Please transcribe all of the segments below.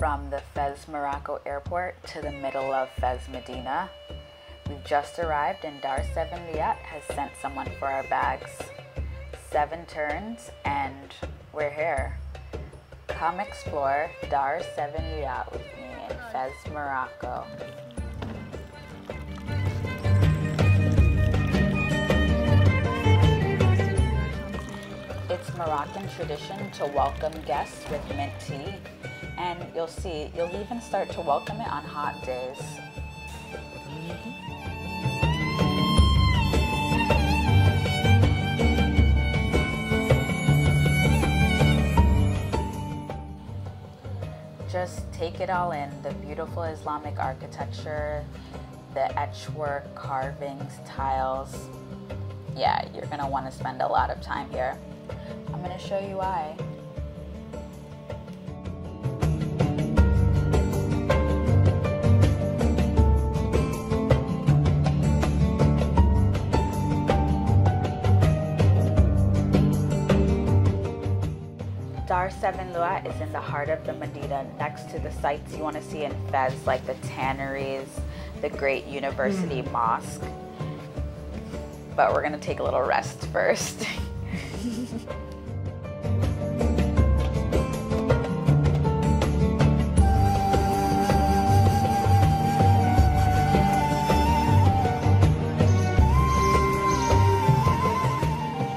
from the Fez Morocco airport to the middle of Fez, Medina. We've just arrived and Dar 7 Louyat has sent someone for our bags. 7 turns and we're here. Come explore Dar 7 Louyat with me in Fez, Morocco. It's Moroccan tradition to welcome guests with mint tea, and you'll see, you'll even start to welcome it on hot days. Just take it all in, the beautiful Islamic architecture, the etchwork, carvings, tiles. Yeah, you're gonna want to spend a lot of time here. I'm going to show you why. Dar 7 Louyat is in the heart of the Medina, next to the sites you want to see in Fez, like the tanneries, the great university mosque. But we're going to take a little rest first.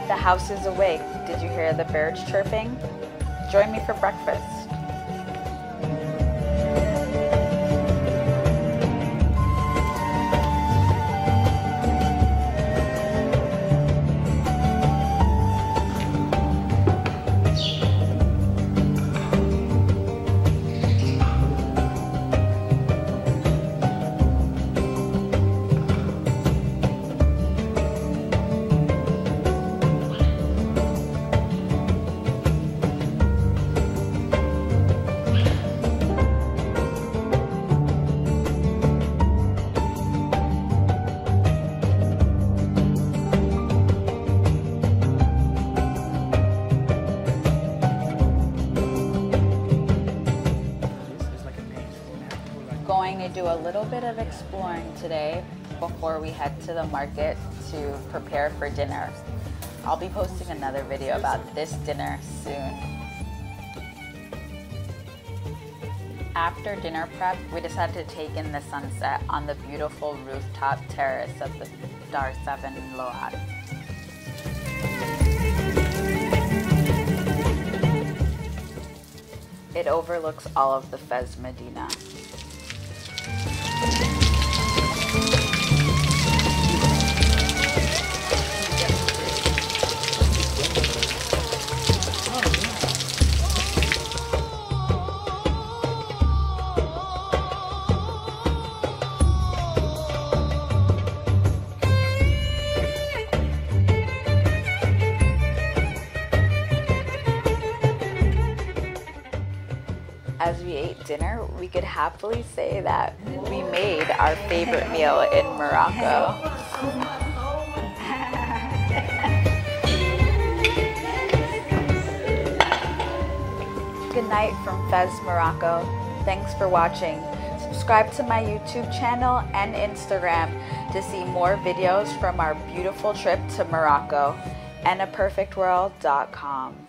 The house is awake. Did you hear the birds chirping? Join me for breakfast. Going to do a little bit of exploring today before we head to the market to prepare for dinner. I'll be posting another video about this dinner soon. After dinner prep, we decided to take in the sunset on the beautiful rooftop terrace of the Dar 7 Louyat. It overlooks all of the Fez Medina. As we ate dinner, we could happily say that we made our favorite meal in Morocco. Good night from Fez, Morocco. Thanks for watching. Subscribe to my YouTube channel and Instagram to see more videos from our beautiful trip to Morocco and aperfectworld.com.